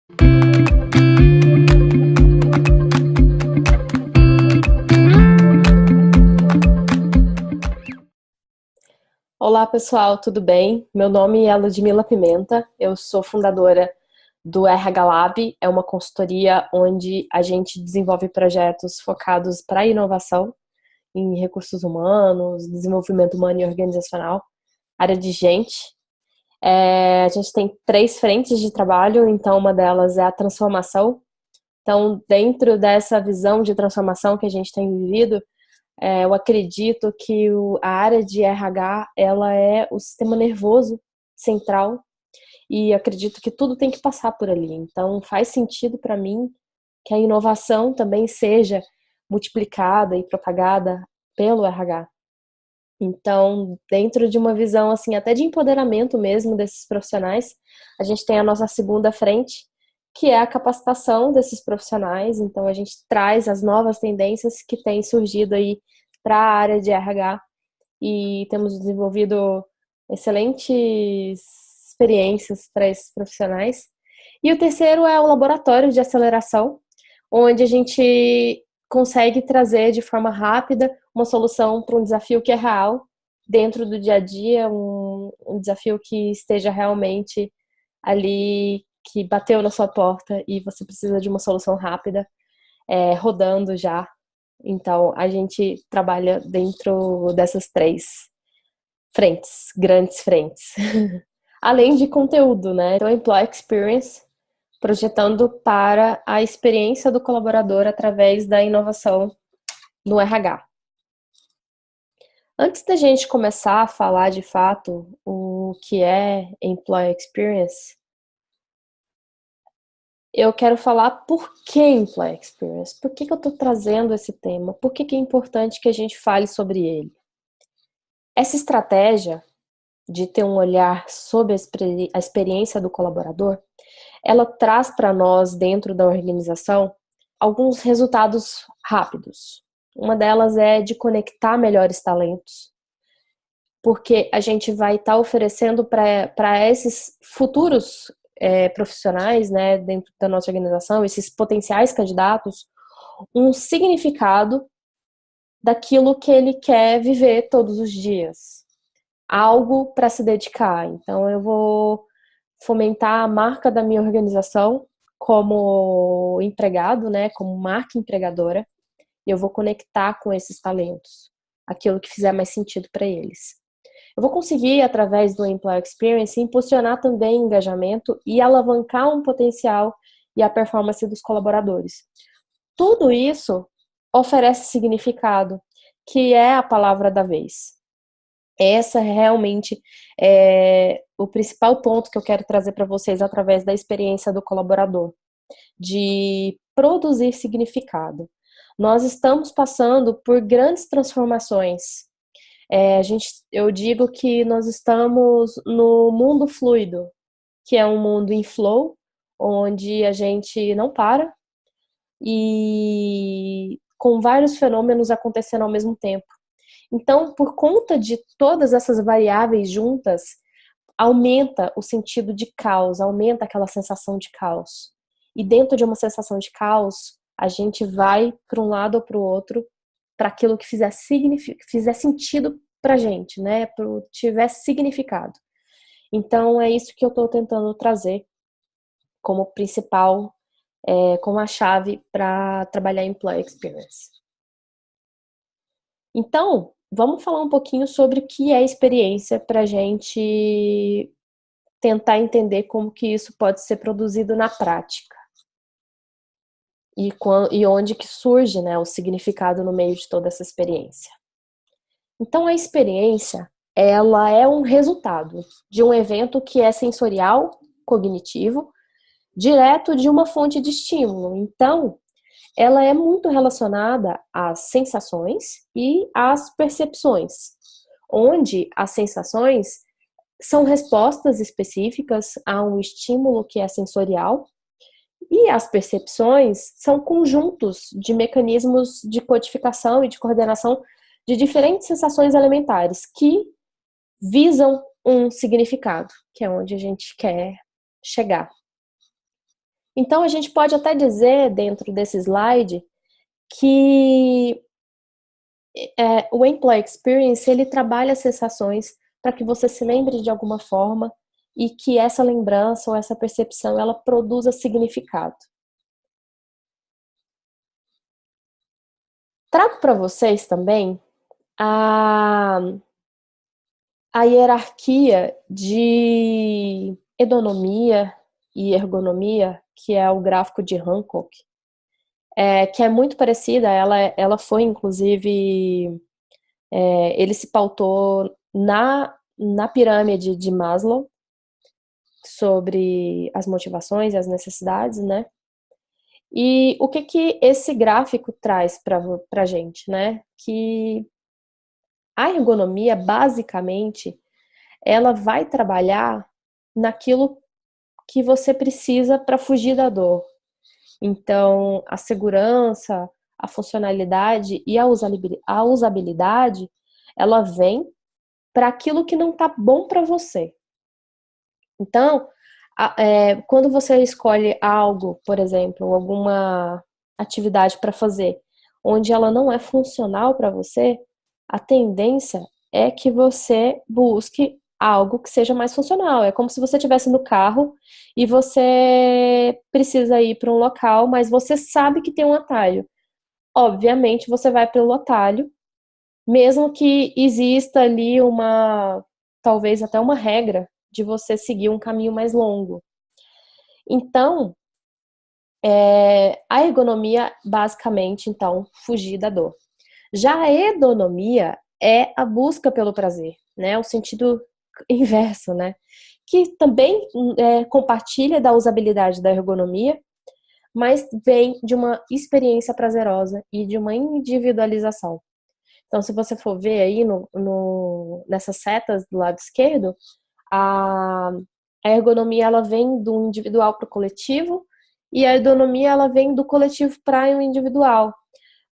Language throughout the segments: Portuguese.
Olá, pessoal, tudo bem? Meu nome é Ludmila Pimenta, eu sou fundadora do RH Lab, é uma consultoria onde a gente desenvolve projetos focados para inovação em recursos humanos, desenvolvimento humano e organizacional, área de gente. A gente tem 3 frentes de trabalho, então uma delas é a transformação. Então, dentro dessa visão de transformação que a gente tem vivido, eu acredito que a área de RH, ela é o sistema nervoso central e acredito que tudo tem que passar por ali. Então, faz sentido para mim que a inovação também seja multiplicada e propagada pelo RH. Então, dentro de uma visão assim, até de empoderamento mesmo desses profissionais, a gente tem a nossa segunda frente, que é a capacitação desses profissionais. Então, a gente traz as novas tendências que têm surgido aí para a área de RH e temos desenvolvido excelentes experiências para esses profissionais. E o terceiro é o laboratório de aceleração, onde a gente consegue trazer de forma rápida uma solução para um desafio que é real dentro do dia a dia, um desafio que esteja realmente ali, que bateu na sua porta e você precisa de uma solução rápida, rodando já. Então, a gente trabalha dentro dessas 3 frentes, grandes frentes. Além de conteúdo, né? Então, Employee Experience, projetando para a experiência do colaborador através da inovação no RH. Antes da gente começar a falar de fato o que é Employee Experience, eu quero falar por que Employee Experience, por que eu estou trazendo esse tema, por que é importante que a gente fale sobre ele. Essa estratégia de ter um olhar sobre a experiência do colaborador, ela traz para nós, dentro da organização, alguns resultados rápidos. Uma delas é de conectar melhores talentos, porque a gente vai estar oferecendo para esses futuros profissionais, né, dentro da nossa organização, esses potenciais candidatos, um significado daquilo que ele quer viver todos os dias. Algo para se dedicar. Então, eu vou fomentar a marca da minha organização como empregado, né, como marca empregadora, e eu vou conectar com esses talentos, aquilo que fizer mais sentido para eles. Eu vou conseguir, através do Employee Experience, impulsionar também engajamento e alavancar um potencial e a performance dos colaboradores. Tudo isso oferece significado, que é a palavra da vez. Essa realmente é o principal ponto que eu quero trazer para vocês através da experiência do colaborador, de produzir significado. Nós estamos passando por grandes transformações. Eu digo que nós estamos no mundo fluido, que é um mundo em flow, onde a gente não para e com vários fenômenos acontecendo ao mesmo tempo. Então, por conta de todas essas variáveis juntas, aumenta o sentido de caos, aumenta aquela sensação de caos. E dentro de uma sensação de caos, a gente vai para um lado ou para o outro, para aquilo que fizer sentido para a gente, né? Tiver significado. Então, é isso que eu estou tentando trazer como principal, como a chave para trabalhar em Employee Experience. Então, vamos falar um pouquinho sobre o que é experiência para a gente tentar entender como que isso pode ser produzido na prática. E onde que surge, né, o significado no meio de toda essa experiência. Então, a experiência, ela é um resultado de um evento que é sensorial, cognitivo, direto de uma fonte de estímulo. Então, ela é muito relacionada às sensações e às percepções, onde as sensações são respostas específicas a um estímulo que é sensorial e as percepções são conjuntos de mecanismos de codificação e de coordenação de diferentes sensações elementares que visam um significado, que é onde a gente quer chegar. Então, a gente pode até dizer, dentro desse slide, que o Employee Experience, ele trabalha as sensações para que você se lembre de alguma forma e que essa lembrança ou essa percepção, ela produza significado. Trago para vocês também a hierarquia de edonomia e ergonomia, que é o gráfico de Hancock, que é muito parecida. Ela foi, inclusive, ele se pautou na pirâmide de Maslow sobre as motivações e as necessidades, né? E o que esse gráfico traz para a gente, né? Que a ergonomia, basicamente, ela vai trabalhar naquilo que você precisa para fugir da dor. Então, a segurança, a funcionalidade e a usabilidade, ela vem para aquilo que não está bom para você. Então, quando você escolhe algo, por exemplo, alguma atividade para fazer, onde ela não é funcional para você, a tendência é que você busque algo que seja mais funcional. É como se você estivesse no carro e você precisa ir para um local, mas você sabe que tem um atalho. Obviamente, você vai pelo atalho, mesmo que exista ali talvez até uma regra de você seguir um caminho mais longo. Então, a ergonomia, basicamente, então, fugir da dor. Já a hedonomia é a busca pelo prazer, né? O sentido inverso, né? Que também compartilha da usabilidade da ergonomia, mas vem de uma experiência prazerosa e de uma individualização. Então, se você for ver aí nessas setas do lado esquerdo, a, a ergonomia ela vem do individual para o coletivo e a ergonomia ela vem do coletivo para o individual,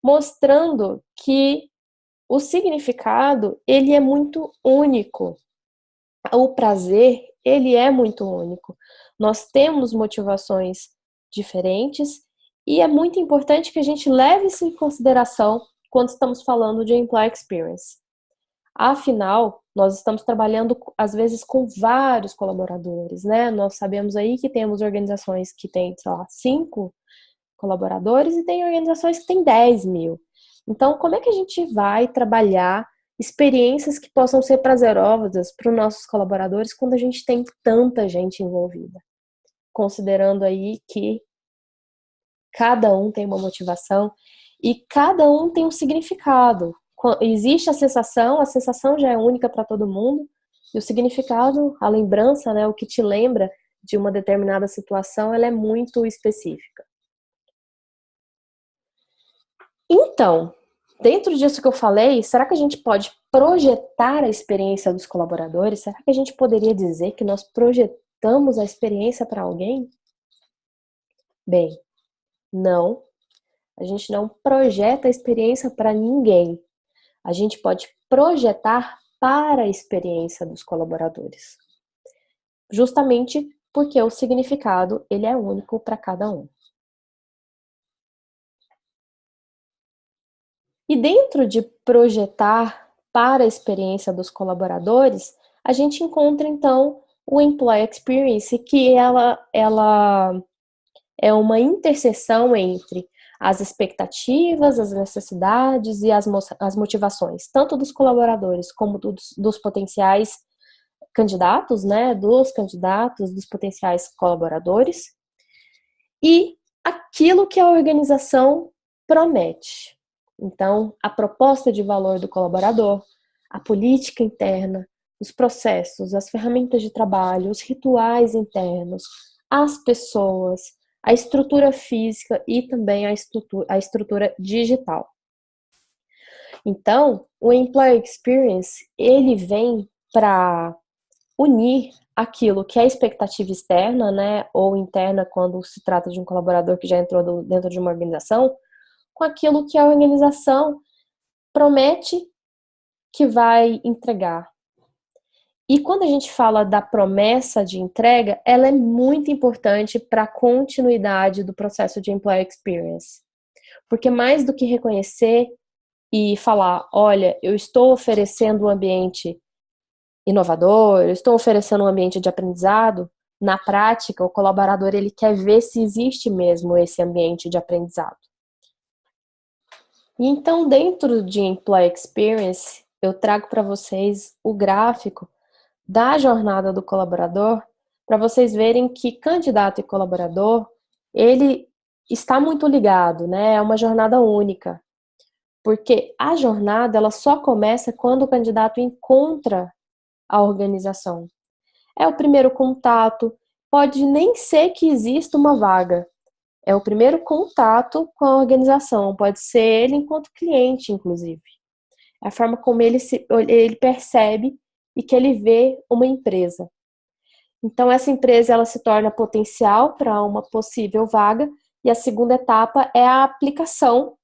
mostrando que o significado ele é muito único. O prazer ele é muito único. Nós temos motivações diferentes e é muito importante que a gente leve isso em consideração quando estamos falando de employee experience. Afinal, nós estamos trabalhando, às vezes, com vários colaboradores, né? Nós sabemos aí que temos organizações que têm, sei lá, 5 colaboradores e tem organizações que têm 10 mil. Então, como é que a gente vai trabalhar experiências que possam ser prazerosas para os nossos colaboradores quando a gente tem tanta gente envolvida? Considerando aí que cada um tem uma motivação e cada um tem um significado. Existe a sensação já é única para todo mundo, e o significado, a lembrança, né, o que te lembra de uma determinada situação, ela é muito específica. Então, dentro disso que eu falei, será que a gente pode projetar a experiência dos colaboradores? Será que a gente poderia dizer que nós projetamos a experiência para alguém? Bem, não. A gente não projeta a experiência para ninguém. A gente pode projetar para a experiência dos colaboradores. Justamente porque o significado ele é único para cada um. E dentro de projetar para a experiência dos colaboradores, a gente encontra então o Employee Experience, que ela é uma interseção entre as expectativas, as necessidades e as motivações, tanto dos colaboradores como dos potenciais candidatos, né, dos candidatos, dos potenciais colaboradores, e aquilo que a organização promete. Então, a proposta de valor do colaborador, a política interna, os processos, as ferramentas de trabalho, os rituais internos, as pessoas, a estrutura física e também a estrutura digital. Então, o Employee Experience, ele vem para unir aquilo que é a expectativa externa, né, ou interna quando se trata de um colaborador que já entrou dentro de uma organização, com aquilo que a organização promete que vai entregar. E quando a gente fala da promessa de entrega, ela é muito importante para a continuidade do processo de employee experience. Porque mais do que reconhecer e falar, olha, eu estou oferecendo um ambiente inovador, eu estou oferecendo um ambiente de aprendizado, na prática, o colaborador ele quer ver se existe mesmo esse ambiente de aprendizado. E então, dentro de Employee Experience, eu trago para vocês o gráfico da jornada do colaborador, para vocês verem que candidato e colaborador, ele está muito ligado, né? É uma jornada única. Porque a jornada, ela só começa quando o candidato encontra a organização. É o primeiro contato, pode nem ser que exista uma vaga. É o primeiro contato com a organização, pode ser ele enquanto cliente, inclusive. É a forma como ele percebe e que ele vê uma empresa. Então, essa empresa ela se torna potencial para uma possível vaga, e a segunda etapa é a aplicação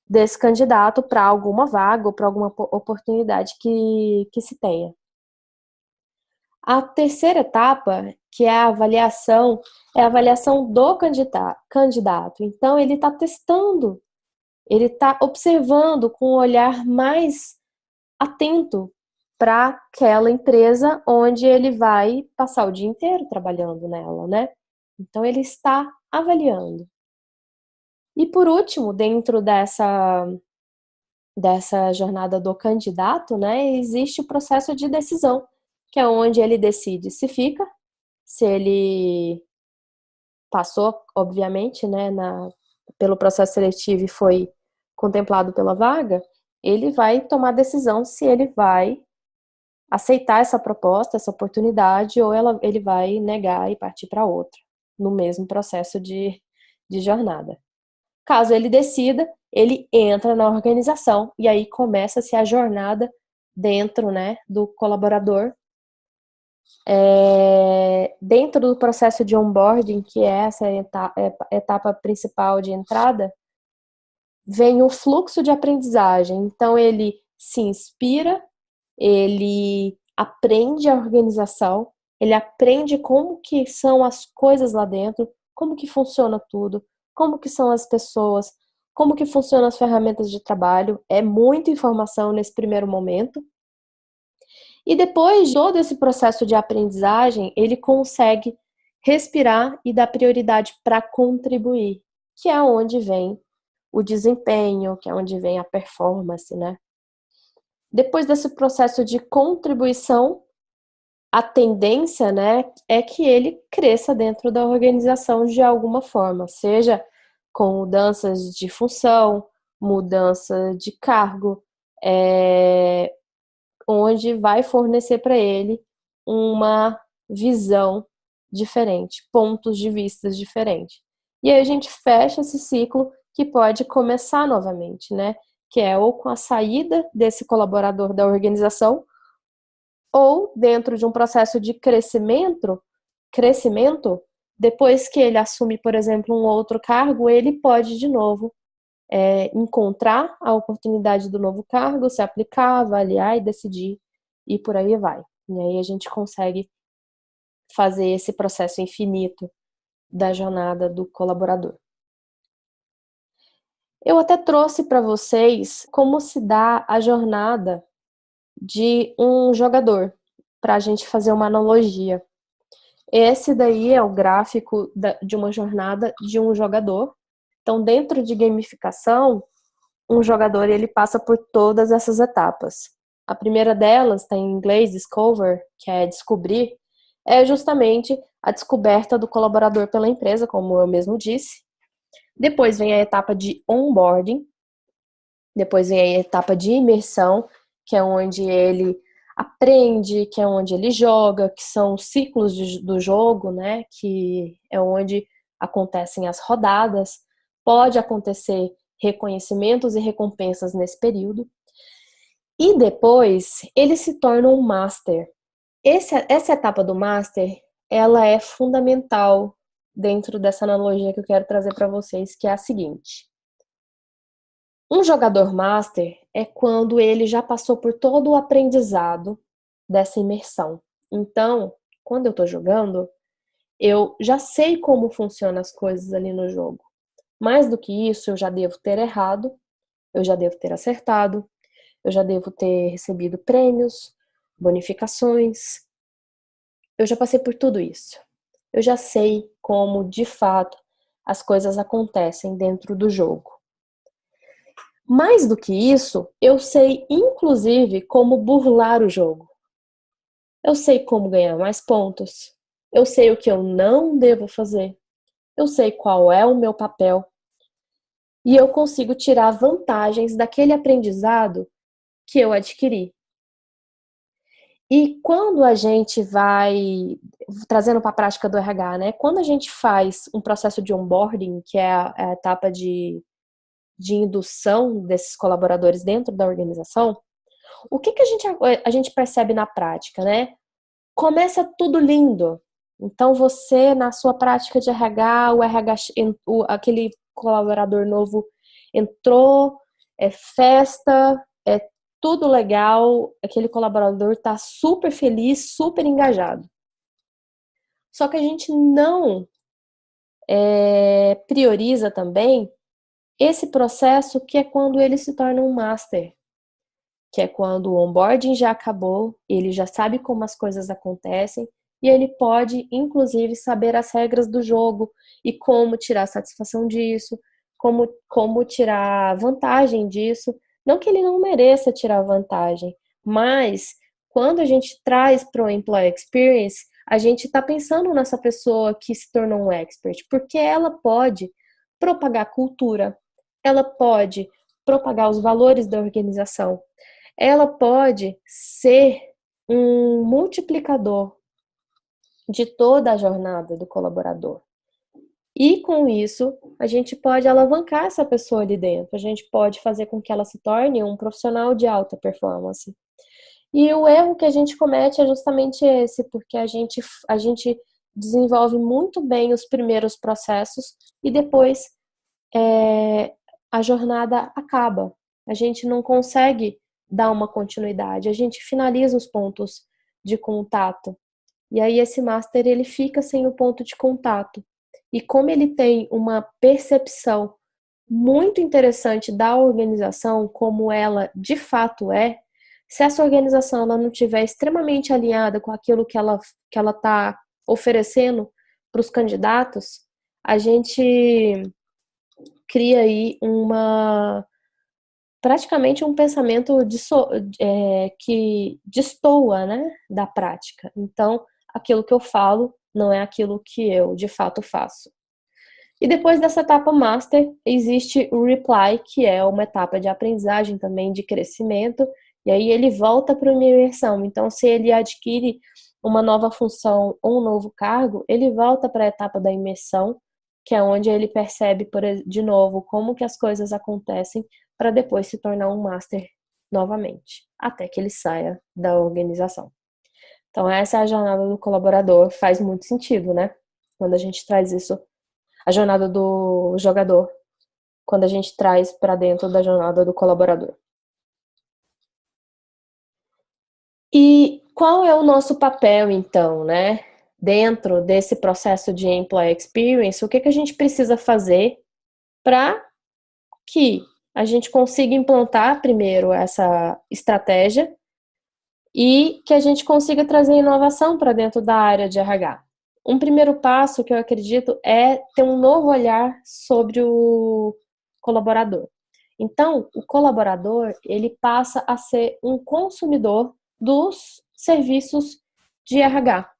desse candidato para alguma vaga ou para alguma oportunidade que se tenha. A terceira etapa, que é a avaliação do candidato. Então, ele está testando, ele está observando com um olhar mais atento para aquela empresa onde ele vai passar o dia inteiro trabalhando nela, né? Então, ele está avaliando. E por último, dentro dessa jornada do candidato, né, existe o processo de decisão, que é onde ele decide se fica, se ele passou, obviamente, né, pelo processo seletivo e foi contemplado pela vaga, ele vai tomar a decisão se ele vai aceitar essa proposta, essa oportunidade, ou ele vai negar e partir para outra, no mesmo processo de jornada. Caso ele decida, ele entra na organização e aí começa-se a jornada dentro, né, do colaborador. Dentro do processo de onboarding, que é essa etapa principal de entrada, vem o fluxo de aprendizagem. Então, ele se inspira, ele aprende a organização, ele aprende como que são as coisas lá dentro, como que funciona tudo, como que são as pessoas, como que funcionam as ferramentas de trabalho. É muita informação nesse primeiro momento. E depois de todo esse processo de aprendizagem, ele consegue respirar e dar prioridade para contribuir, que é onde vem o desempenho, que é onde vem a performance, né? Depois desse processo de contribuição, a tendência, né, é que ele cresça dentro da organização de alguma forma, seja com mudanças de função, mudança de cargo, onde vai fornecer para ele uma visão diferente, pontos de vista diferentes. E aí a gente fecha esse ciclo que pode começar novamente, né? Que é ou com a saída desse colaborador da organização, ou dentro de um processo de crescimento, depois que ele assume, por exemplo, um outro cargo, ele pode de novo encontrar a oportunidade do novo cargo, se aplicar, avaliar e decidir, e por aí vai. E aí a gente consegue fazer esse processo infinito da jornada do colaborador. Eu até trouxe para vocês como se dá a jornada de um jogador, para a gente fazer uma analogia. Esse daí é o gráfico de uma jornada de um jogador. Então, dentro de gamificação, um jogador ele passa por todas essas etapas. A primeira delas, está em inglês, discover, que é descobrir, é justamente a descoberta do colaborador pela empresa, como eu mesmo disse. Depois vem a etapa de onboarding, depois vem a etapa de imersão, que é onde ele aprende, que é onde ele joga, que são os ciclos do jogo, né? Que é onde acontecem as rodadas. Pode acontecer reconhecimentos e recompensas nesse período. E depois ele se torna um master. Essa etapa do master, ela é fundamental dentro dessa analogia que eu quero trazer para vocês, que é a seguinte. Um jogador master é quando ele já passou por todo o aprendizado dessa imersão. Então, quando eu estou jogando, eu já sei como funcionam as coisas ali no jogo. Mais do que isso, eu já devo ter errado, eu já devo ter acertado, eu já devo ter recebido prêmios, bonificações. Eu já passei por tudo isso. Eu já sei como, de fato, as coisas acontecem dentro do jogo. Mais do que isso, eu sei, inclusive, como burlar o jogo. Eu sei como ganhar mais pontos. Eu sei o que eu não devo fazer. Eu sei qual é o meu papel. E eu consigo tirar vantagens daquele aprendizado que eu adquiri. E quando a gente vai trazendo para a prática do RH, né? Quando a gente faz um processo de onboarding, que é a etapa de indução desses colaboradores dentro da organização, o que a gente percebe na prática, né? Começa tudo lindo. Então, você, na sua prática de RH, o RH, aquele colaborador novo entrou, é festa, é tudo legal, aquele colaborador está super feliz, super engajado. Só que a gente não prioriza também esse processo que é quando ele se torna um master, que é quando o onboarding já acabou, ele já sabe como as coisas acontecem e ele pode, inclusive, saber as regras do jogo e como tirar satisfação disso, como tirar vantagem disso. Não que ele não mereça tirar vantagem, mas quando a gente traz para o Employee Experience, a gente está pensando nessa pessoa que se tornou um expert, porque ela pode propagar cultura, ela pode propagar os valores da organização, ela pode ser um multiplicador de toda a jornada do colaborador. E com isso, a gente pode alavancar essa pessoa ali dentro, a gente pode fazer com que ela se torne um profissional de alta performance. E o erro que a gente comete é justamente esse, porque a gente desenvolve muito bem os primeiros processos e depois a jornada acaba. A gente não consegue dar uma continuidade, a gente finaliza os pontos de contato. E aí esse master ele fica sem o ponto de contato. E como ele tem uma percepção muito interessante da organização, como ela de fato é, se essa organização ela não estiver extremamente alinhada com aquilo que ela está oferecendo para os candidatos, a gente cria aí praticamente um pensamento que destoa, né, da prática. Então, aquilo que eu falo não é aquilo que eu de fato faço. E depois dessa etapa master, existe o reply, que é uma etapa de aprendizagem também, de crescimento, e aí ele volta para uma imersão. Então, se ele adquire uma nova função ou um novo cargo, ele volta para a etapa da imersão, que é onde ele percebe, de novo, como que as coisas acontecem, para depois se tornar um master novamente, até que ele saia da organização. Então, essa é a jornada do colaborador, faz muito sentido, né? Quando a gente traz isso, a jornada do jogador, quando a gente traz para dentro da jornada do colaborador. E qual é o nosso papel, então, né? Dentro desse processo de Employee Experience, o que a gente precisa fazer para que a gente consiga implantar primeiro essa estratégia e que a gente consiga trazer inovação para dentro da área de RH. Um primeiro passo que eu acredito é ter um novo olhar sobre o colaborador. Então, o colaborador, ele passa a ser um consumidor dos serviços de RH.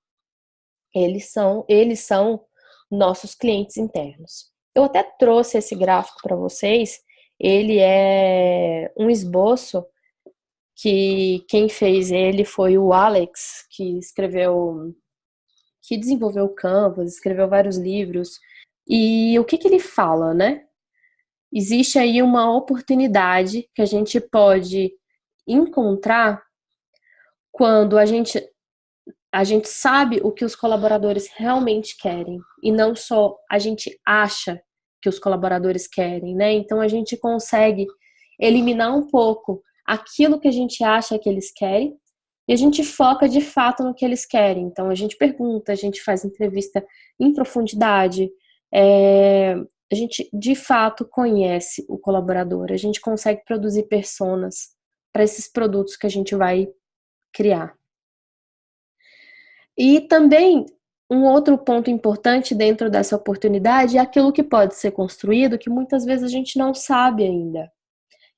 Eles são nossos clientes internos. Eu até trouxe esse gráfico para vocês. Ele é um esboço que quem fez ele foi o Alex, que desenvolveu o Canvas, escreveu vários livros. E o que ele fala, né? Existe aí uma oportunidade que a gente pode encontrar quando a gente sabe o que os colaboradores realmente querem e não só a gente acha que os colaboradores querem, né? Então a gente consegue eliminar um pouco aquilo que a gente acha que eles querem E a gente foca de fato no que eles querem. Então a gente pergunta, a gente faz entrevista em profundidade, a gente de fato conhece o colaborador, a gente consegue produzir personas para esses produtos que a gente vai criar. E também um outro ponto importante dentro dessa oportunidade é aquilo que pode ser construído, que muitas vezes a gente não sabe ainda.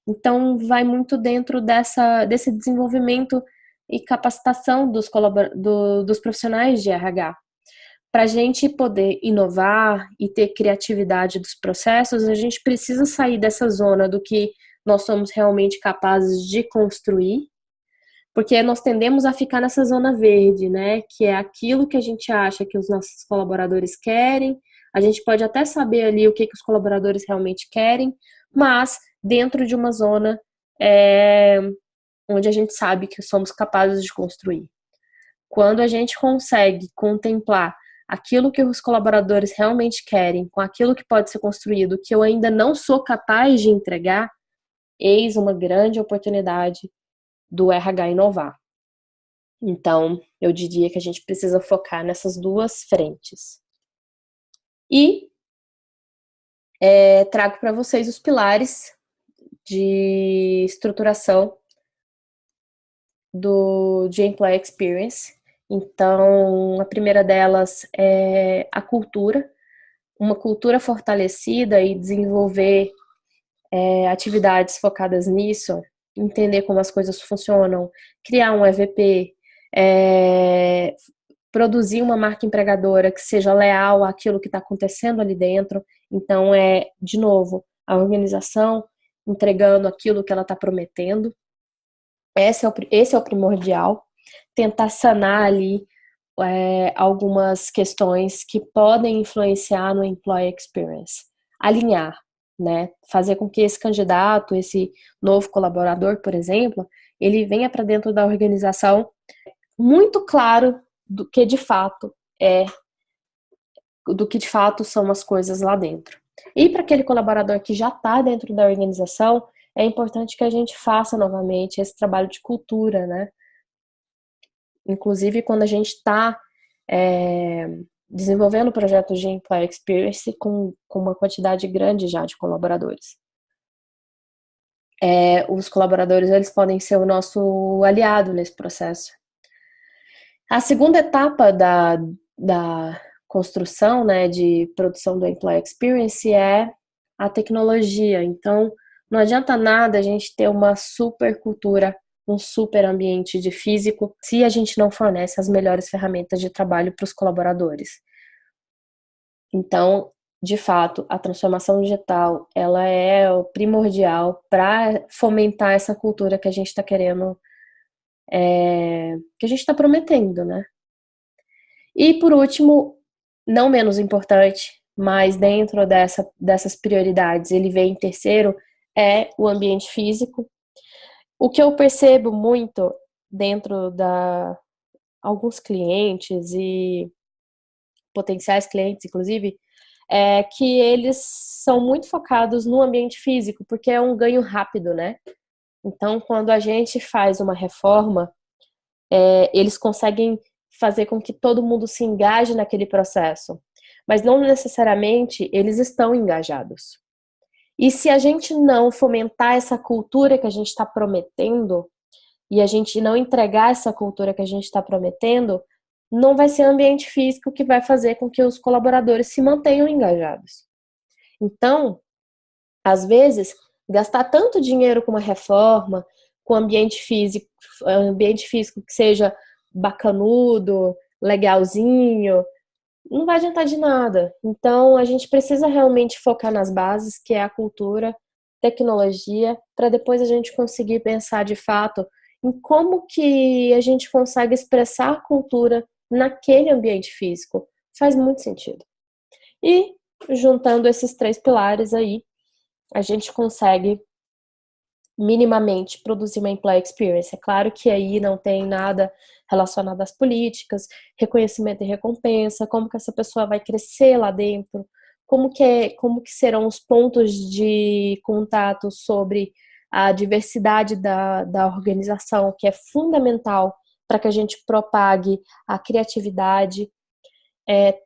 Então, vai muito dentro desse desenvolvimento e capacitação dos profissionais de RH. Para a gente poder inovar e ter criatividade dos processos, a gente precisa sair dessa zona do que nós somos realmente capazes de construir, porque nós tendemos a ficar nessa zona verde, né? Que é aquilo que a gente acha que os nossos colaboradores querem. A gente pode até saber ali o que os colaboradores realmente querem, mas dentro de uma zona onde a gente sabe que somos capazes de construir. Quando a gente consegue contemplar aquilo que os colaboradores realmente querem, com aquilo que pode ser construído, que eu ainda não sou capaz de entregar, eis uma grande oportunidade do RH inovar. Então, eu diria que a gente precisa focar nessas duas frentes. E trago para vocês os pilares de estruturação de Employee Experience. Então, a primeira delas é a cultura, uma cultura fortalecida e desenvolver atividades focadas nisso, entender como as coisas funcionam, criar um EVP, produzir uma marca empregadora que seja leal àquilo que está acontecendo ali dentro. Então, de novo, a organização entregando aquilo que ela está prometendo. Esse é o primordial. Tentar sanar ali algumas questões que podem influenciar no employee experience. Alinhar, né? Fazer com que esse candidato, esse novo colaborador, por exemplo, ele venha para dentro da organização muito claro do que de fato são as coisas lá dentro. E para aquele colaborador que já está dentro da organização, é importante que a gente faça novamente esse trabalho de cultura, né? Inclusive, quando a gente está desenvolvendo projetos de Employee Experience com uma quantidade grande já de colaboradores. Os colaboradores, eles podem ser o nosso aliado nesse processo. A segunda etapa da construção, né, de produção do Employee Experience é a tecnologia. Então, não adianta nada a gente ter uma super cultura, um super ambiente de físico, se a gente não fornece as melhores ferramentas de trabalho para os colaboradores. Então, de fato, a transformação digital, ela é o primordial para fomentar essa cultura que a gente está querendo, que a gente está prometendo, né? E por último, não menos importante, mas dentro dessas prioridades, ele vem em terceiro, é o ambiente físico. O que eu percebo muito dentro alguns clientes e potenciais clientes, inclusive, é que eles são muito focados no ambiente físico, porque é um ganho rápido, né? Então, quando a gente faz uma reforma, eles conseguem fazer com que todo mundo se engaje naquele processo, mas não necessariamente eles estão engajados. E se a gente não fomentar essa cultura que a gente está prometendo, e a gente não entregar essa cultura que a gente está prometendo, não vai ser o ambiente físico que vai fazer com que os colaboradores se mantenham engajados. Então, às vezes, gastar tanto dinheiro com uma reforma, com ambiente físico que seja bacanudo, legalzinho, não vai adiantar de nada. Então, a gente precisa realmente focar nas bases, que é a cultura, tecnologia, para depois a gente conseguir pensar de fato em como que a gente consegue expressar a cultura naquele ambiente físico. Faz muito sentido. E, juntando esses três pilares aí, a gente consegue minimamente produzir uma employee experience. É claro que aí não tem nada relacionado às políticas, reconhecimento e recompensa, como que essa pessoa vai crescer lá dentro, como que serão os pontos de contato sobre a diversidade da organização, que é fundamental para que a gente propague a criatividade.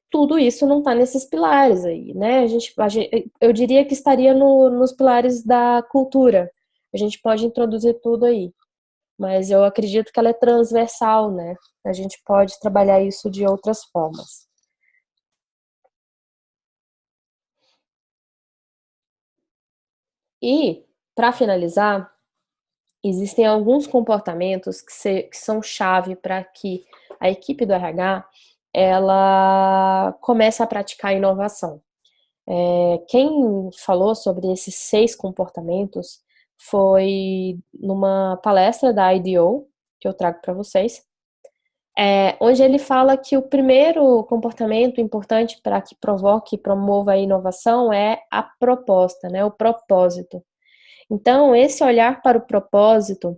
Tudo isso não está nesses pilares aí, né? Eu diria que estaria nos pilares da cultura. A gente pode introduzir tudo aí, mas eu acredito que ela é transversal, né? A gente pode trabalhar isso de outras formas. E, para finalizar, existem alguns comportamentos que são chave para que a equipe do RH ela comece a praticar inovação. Quem falou sobre esses 6 comportamentos foi numa palestra da IDEO, que eu trago para vocês, onde ele fala que o primeiro comportamento importante para que provoque e promova a inovação é a proposta, né, o propósito. Então, esse olhar para o propósito,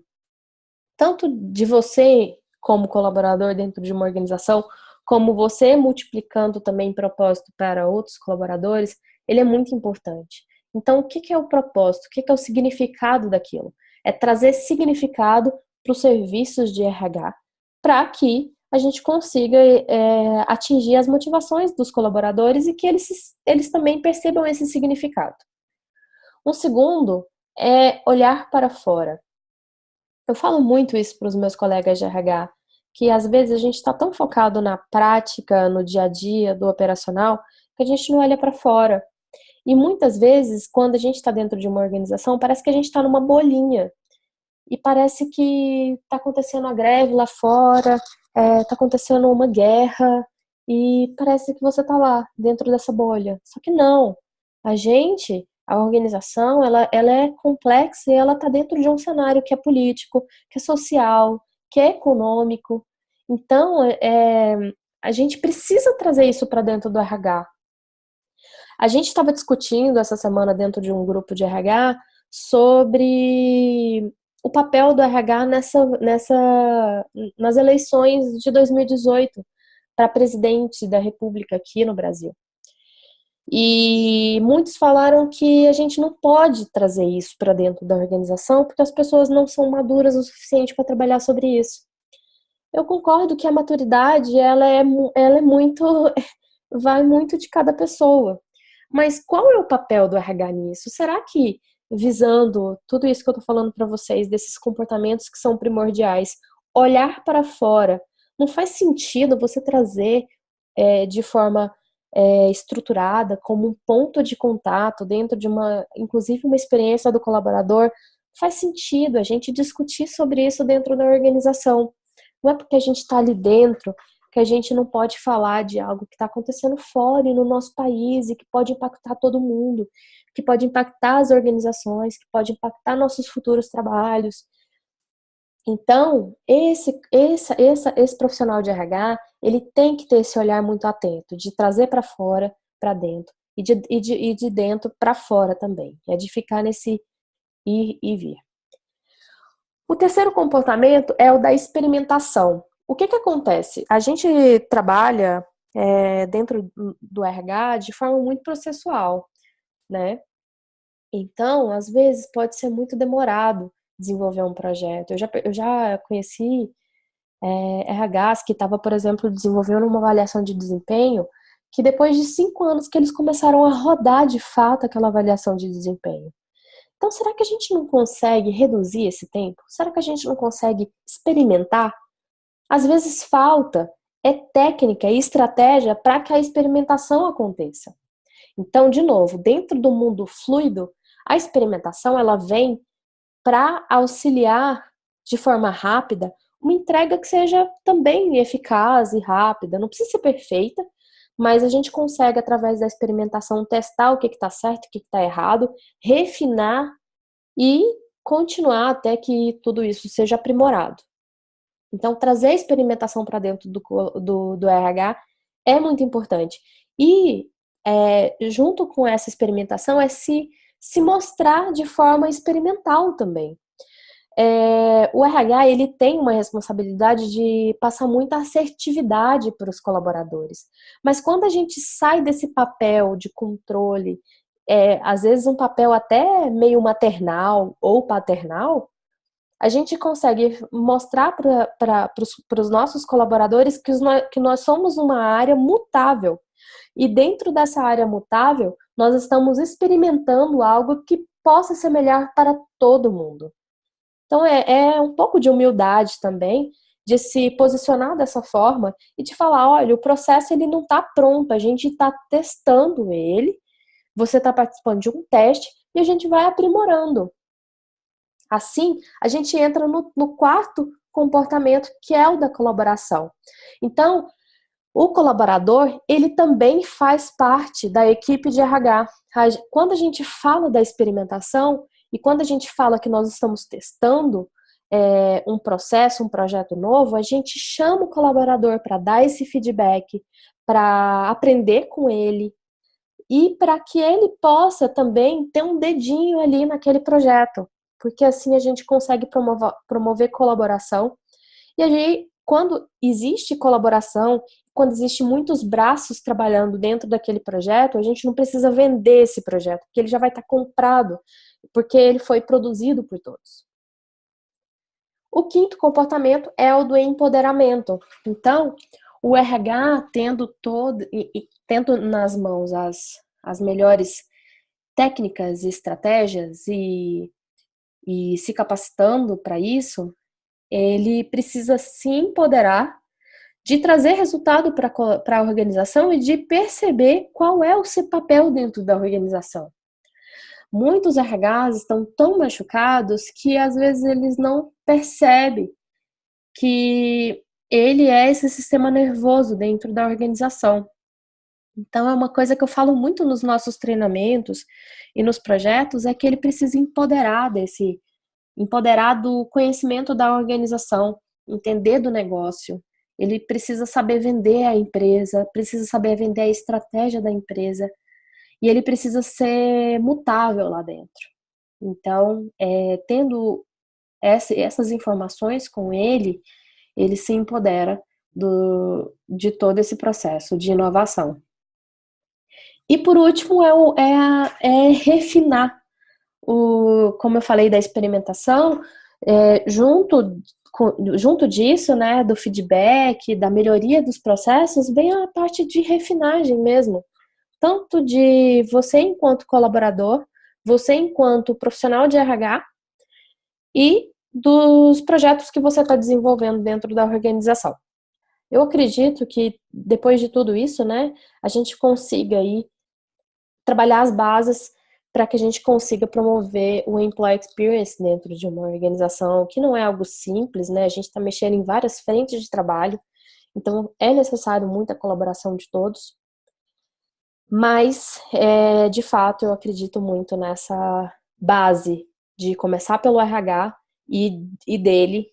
tanto de você como colaborador dentro de uma organização, como você multiplicando também propósito para outros colaboradores, ele é muito importante. Então, o que é o propósito? O que é o significado daquilo? É trazer significado para os serviços de RH, para que a gente consiga atingir as motivações dos colaboradores e que eles também percebam esse significado. Um segundo é olhar para fora. Eu falo muito isso para os meus colegas de RH, que às vezes a gente está tão focado na prática, no dia a dia, do operacional, que a gente não olha para fora. E muitas vezes, quando a gente está dentro de uma organização, parece que a gente está numa bolinha. E parece que está acontecendo a greve lá fora, está acontecendo uma guerra, e parece que você está lá, dentro dessa bolha. Só que não. A organização, ela é complexa e ela está dentro de um cenário que é político, que é social, que é econômico. Então, a gente precisa trazer isso para dentro do RH. A gente estava discutindo essa semana dentro de um grupo de RH sobre o papel do RH nas eleições de 2018 para presidente da República aqui no Brasil. E muitos falaram que a gente não pode trazer isso para dentro da organização porque as pessoas não são maduras o suficiente para trabalhar sobre isso. Eu concordo que a maturidade ela é muito vai muito de cada pessoa. Mas qual é o papel do RH nisso? Será que, visando tudo isso que eu estou falando para vocês, desses comportamentos que são primordiais, olhar para fora, não faz sentido você trazer de forma estruturada, como um ponto de contato dentro de inclusive uma experiência do colaborador? Faz sentido a gente discutir sobre isso dentro da organização. Não é porque a gente está ali dentro que a gente não pode falar de algo que está acontecendo fora e no nosso país e que pode impactar todo mundo, que pode impactar as organizações, que pode impactar nossos futuros trabalhos. Então, esse profissional de RH, ele tem que ter esse olhar muito atento, de trazer para fora, para dentro, e de dentro para fora também. É de ficar nesse ir e vir. O terceiro comportamento é o da experimentação. O que acontece? A gente trabalha dentro do RH de forma muito processual, né? Então, às vezes, pode ser muito demorado desenvolver um projeto. Eu já conheci RHs que estavam, por exemplo, desenvolvendo uma avaliação de desempenho, que depois de 5 anos que eles começaram a rodar de fato aquela avaliação de desempenho. Então, será que a gente não consegue reduzir esse tempo? Será que a gente não consegue experimentar? Às vezes falta técnica e estratégia para que a experimentação aconteça. Então, de novo, dentro do mundo fluido, a experimentação ela vem para auxiliar de forma rápida uma entrega que seja também eficaz e rápida. Não precisa ser perfeita, mas a gente consegue, através da experimentação, testar o que está certo, o que está errado, refinar e continuar até que tudo isso seja aprimorado. Então, trazer a experimentação para dentro do RH é muito importante. E, junto com essa experimentação, se mostrar de forma experimental também. O RH ele tem uma responsabilidade de passar muita assertividade para os colaboradores. Mas quando a gente sai desse papel de controle, às vezes um papel até meio maternal ou paternal, a gente consegue mostrar para os nossos colaboradores que nós somos uma área mutável. E dentro dessa área mutável, nós estamos experimentando algo que possa ser melhor para todo mundo. Então, é um pouco de humildade também, de se posicionar dessa forma e de falar, olha, o processo ele não está pronto, a gente está testando ele, você está participando de um teste e a gente vai aprimorando. Assim, a gente entra no quarto comportamento, que é o da colaboração. Então, o colaborador, ele também faz parte da equipe de RH. Quando a gente fala da experimentação e quando a gente fala que nós estamos testando um processo, um projeto novo, a gente chama o colaborador para dar esse feedback, para aprender com ele e para que ele possa também ter um dedinho ali naquele projeto, porque assim a gente consegue promover colaboração. E aí, quando existe colaboração, quando existe muitos braços trabalhando dentro daquele projeto, a gente não precisa vender esse projeto, porque ele já vai estar comprado, porque ele foi produzido por todos. O quinto comportamento é o do empoderamento. Então, o RH tendo nas mãos as melhores técnicas e estratégias e se capacitando para isso, ele precisa se empoderar de trazer resultado para a organização e de perceber qual é o seu papel dentro da organização. Muitos RHs estão tão machucados que às vezes eles não percebem que ele é esse sistema nervoso dentro da organização. Então é uma coisa que eu falo muito nos nossos treinamentos e nos projetos, é que ele precisa empoderar do conhecimento da organização, entender do negócio. Ele precisa saber vender a empresa, precisa saber vender a estratégia da empresa e ele precisa ser mutável lá dentro. Então, tendo essas informações com ele, ele se empodera de todo esse processo de inovação. E por último, é refinar como eu falei da experimentação, junto disso, né, do feedback, da melhoria dos processos, vem a parte de refinagem mesmo. Tanto de você enquanto colaborador, você enquanto profissional de RH e dos projetos que você está desenvolvendo dentro da organização. Eu acredito que depois de tudo isso, né, a gente consiga aí trabalhar as bases para que a gente consiga promover o employee experience dentro de uma organização, que não é algo simples, né? A gente está mexendo em várias frentes de trabalho, então é necessário muita colaboração de todos. Mas, de fato, eu acredito muito nessa base de começar pelo RH e dele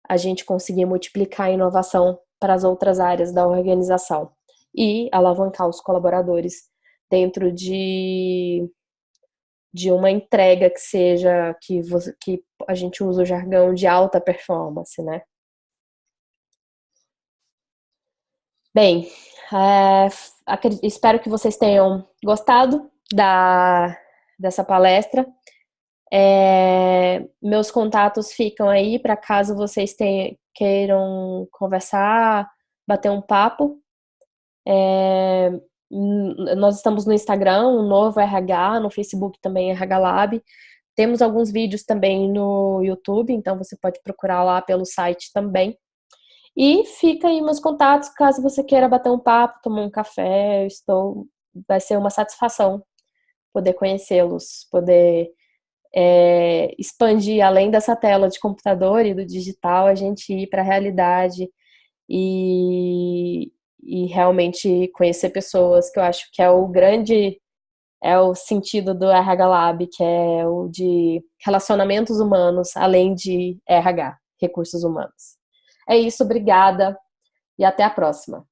a gente conseguir multiplicar a inovação para as outras áreas da organização e alavancar os colaboradores dentro de uma entrega que seja que a gente usa o jargão de alta performance, né? Bem, espero que vocês tenham gostado dessa palestra. Meus contatos ficam aí para caso vocês queiram conversar, bater um papo. Nós estamos no Instagram, o Novo RH, no Facebook também RH Lab. Temos alguns vídeos também no YouTube, então você pode procurar lá pelo site também. E fica aí meus contatos, caso você queira bater um papo, tomar um café, vai ser uma satisfação poder conhecê-los, poder expandir além dessa tela de computador e do digital, a gente ir para a realidade e realmente conhecer pessoas, que eu acho que é o sentido do RH Lab, que é o de relacionamentos humanos, além de RH, recursos humanos. É isso, obrigada e até a próxima.